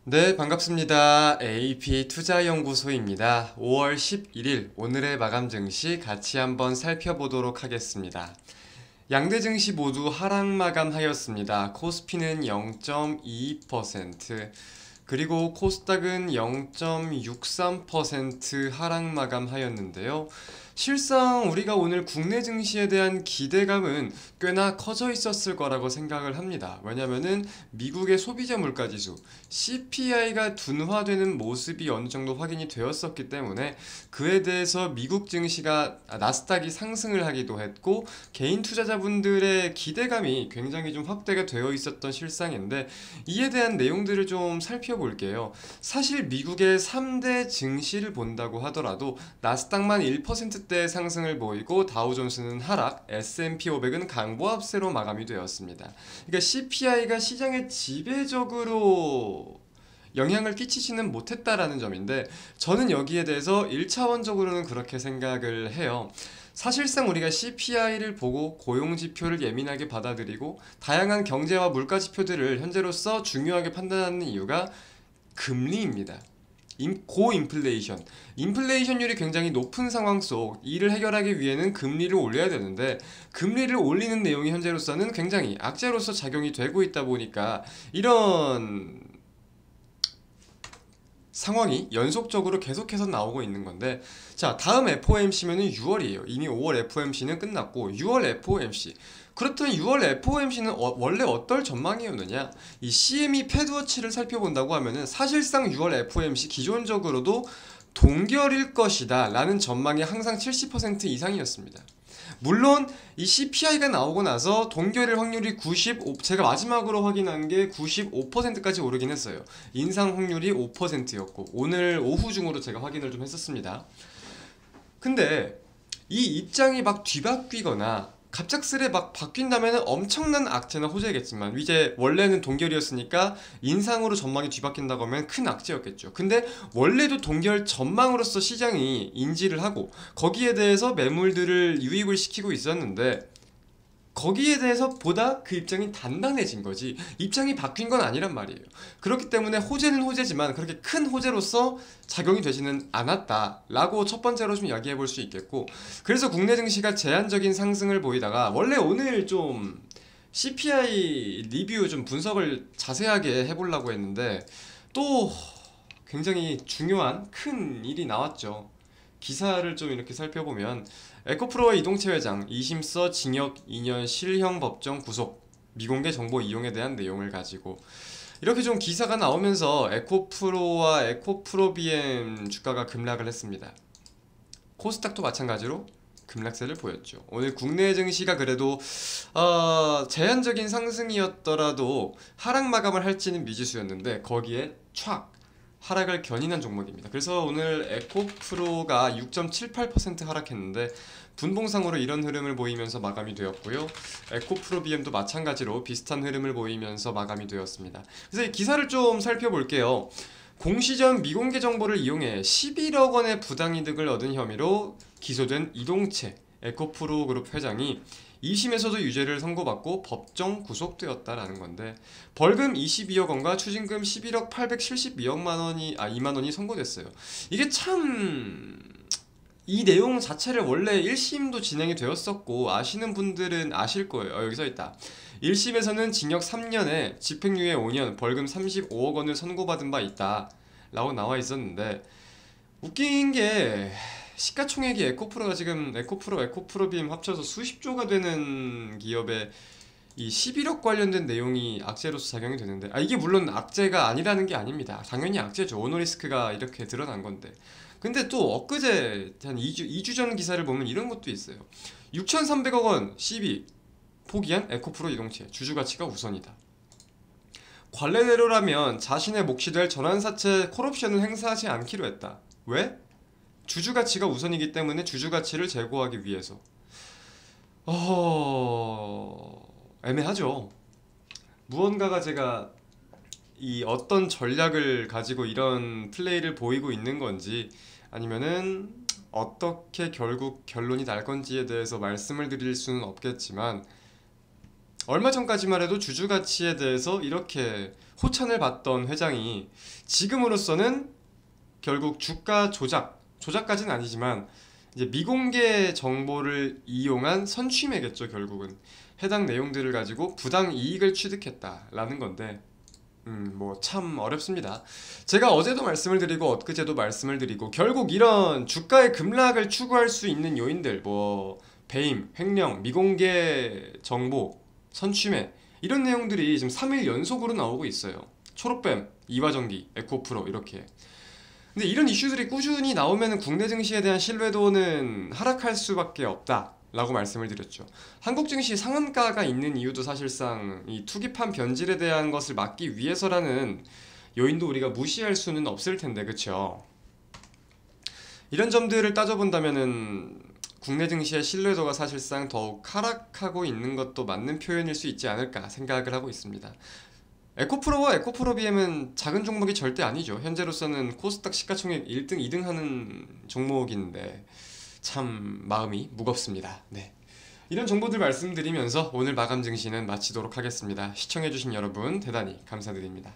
네, 반갑습니다. AP투자연구소입니다. 5월 11일 오늘의 마감 증시 같이 한번 살펴보도록 하겠습니다. 양대 증시 모두 하락 마감하였습니다. 코스피는 0.22%, 그리고 코스닥은 0.63% 하락 마감하였는데요. 실상 우리가 오늘 국내 증시에 대한 기대감은 꽤나 커져 있었을 거라고 생각을 합니다. 왜냐면은 미국의 소비자 물가지수 CPI가 둔화되는 모습이 어느 정도 확인이 되었었기 때문에 그에 대해서 미국 증시가 나스닥이 상승을 하기도 했고 개인 투자자분들의 기대감이 굉장히 좀 확대가 되어 있었던 실상인데, 이에 대한 내용들을 좀 살펴볼게요. 사실 미국의 3대 증시를 본다고 하더라도 나스닥만 1%대 상승을 보이고 다우존스는 하락, S&P 500은 강보합세로 마감이 되었습니다. 그러니까 CPI가 시장에 지배적으로 영향을 끼치지는 못했다라는 점인데, 저는 여기에 대해서 1차원적으로는 그렇게 생각을 해요. 사실상 우리가 CPI를 보고 고용지표를 예민하게 받아들이고 다양한 경제와 물가 지표들을 현재로서 중요하게 판단하는 이유가 금리입니다. 고인플레이션, 인플레이션율이 굉장히 높은 상황 속 이를 해결하기 위해는 금리를 올려야 되는데, 금리를 올리는 내용이 현재로서는 굉장히 악재로서 작용이 되고 있다 보니까 이런 상황이 연속적으로 계속해서 나오고 있는 건데, 자, 다음 FOMC면은 6월이에요. 이미 5월 FOMC는 끝났고 6월 FOMC. 그렇다면 6월 FOMC는 원래 어떨 전망이었느냐? 이 CME 패드워치를 살펴본다고 하면은 사실상 6월 FOMC 기존적으로도 동결일 것이다 라는 전망이 항상 70% 이상이었습니다. 물론 이 CPI가 나오고 나서 동결일 확률이 95, 제가 마지막으로 확인한 게 95%까지 오르긴 했어요. 인상 확률이 5%였고 오늘 오후 중으로 제가 확인을 좀 했었습니다. 근데 이 입장이 막 뒤바뀌거나 갑작스레 막 바뀐다면 엄청난 악재나 호재겠지만, 이제 원래는 동결이었으니까 인상으로 전망이 뒤바뀐다고 하면 큰 악재였겠죠. 근데 원래도 동결 전망으로서 시장이 인지를 하고 거기에 대해서 매물들을 유입을 시키고 있었는데, 거기에 대해서 보다 그 입장이 단단해진 거지 입장이 바뀐 건 아니란 말이에요. 그렇기 때문에 호재는 호재지만 그렇게 큰 호재로서 작용이 되지는 않았다라고 첫 번째로 좀 이야기해 볼 수 있겠고, 그래서 국내 증시가 제한적인 상승을 보이다가 원래 오늘 좀 CPI 리뷰 좀 분석을 자세하게 해보려고 했는데 또 굉장히 중요한 큰 일이 나왔죠. 기사를 좀 이렇게 살펴보면 에코프로와 이동채 회장 2심서 징역 2년 실형 법정 구속, 미공개 정보 이용에 대한 내용을 가지고 이렇게 좀 기사가 나오면서 에코프로와 에코프로비엠 주가가 급락을 했습니다. 코스닥도 마찬가지로 급락세를 보였죠. 오늘 국내 증시가 그래도 제한적인 상승이었더라도 하락 마감을 할지는 미지수였는데 거기에 촥 하락을 견인한 종목입니다. 그래서 오늘 에코프로가 6.78% 하락했는데 분봉상으로 이런 흐름을 보이면서 마감이 되었고요. 에코프로비엠도 마찬가지로 비슷한 흐름을 보이면서 마감이 되었습니다. 그래서 이 기사를 좀 살펴볼게요. 공시전 미공개 정보를 이용해 11억 원의 부당이득을 얻은 혐의로 기소된 이동채 에코프로 그룹 회장이 2심에서도 유죄를 선고받고 법정 구속되었다라는 건데, 벌금 22억 원과 추징금 11억 872억만 원이 2만 원이 선고됐어요. 이게 참, 이 내용 자체를 원래 1심도 진행이 되었었고 아시는 분들은 아실 거예요. 여기 써 있다. 1심에서는 징역 3년에 집행유예 5년, 벌금 35억 원을 선고받은 바 있다 라고 나와 있었는데, 웃긴 게 시가총액이 에코프로가 지금 에코프로비엠 합쳐서 수십조가 되는 기업에 이 11억 관련된 내용이 악재로서 작용이 되는데, 이게 물론 악재가 아니라는 게 아닙니다. 당연히 악재죠. 오너리스크가 이렇게 드러난 건데. 근데 또 엊그제 한 2주 전 기사를 보면 이런 것도 있어요. 6,300억 원 시비 포기한 에코프로 이동채, 주주가치가 우선이다. 관례대로라면 자신의 몫이 될 전환사채 콜옵션을 행사하지 않기로 했다. 왜? 주주가치가 우선이기 때문에 주주가치를 제고하기 위해서. 애매하죠. 무언가가 제가 이 어떤 전략을 가지고 이런 플레이를 보이고 있는 건지, 아니면은 어떻게 결국 결론이 날 건지에 대해서 말씀을 드릴 수는 없겠지만, 얼마 전까지만 해도 주주 가치에 대해서 이렇게 호찬을 받던 회장이 지금으로서는 결국 주가 조작까지는 아니지만 이제 미공개 정보를 이용한 선취매겠죠. 결국은 해당 내용들을 가지고 부당 이익을 취득했다라는 건데 뭐 참 어렵습니다. 제가 어제도 말씀을 드리고 엊그제도 말씀을 드리고 결국 이런 주가의 급락을 추구할 수 있는 요인들 뭐 배임, 횡령, 미공개 정보, 선취매 이런 내용들이 지금 3일 연속으로 나오고 있어요. 초록뱀, 이화전기, 에코프로 이렇게. 근데 이런 이슈들이 꾸준히 나오면 국내 증시에 대한 신뢰도는 하락할 수밖에 없다 라고 말씀을 드렸죠. 한국 증시 상한가가 있는 이유도 사실상 이 투기판 변질에 대한 것을 막기 위해서라는 요인도 우리가 무시할 수는 없을 텐데, 그쵸? 이런 점들을 따져본다면은 국내 증시의 신뢰도가 사실상 더욱 하락하고 있는 것도 맞는 표현일 수 있지 않을까 생각을 하고 있습니다. 에코프로와 에코프로비엠은 작은 종목이 절대 아니죠. 현재로서는 코스닥 시가총액 1등, 2등 하는 종목인데 참 마음이 무겁습니다. 네. 이런 정보들 말씀드리면서 오늘 마감 증시는 마치도록 하겠습니다. 시청해주신 여러분 대단히 감사드립니다.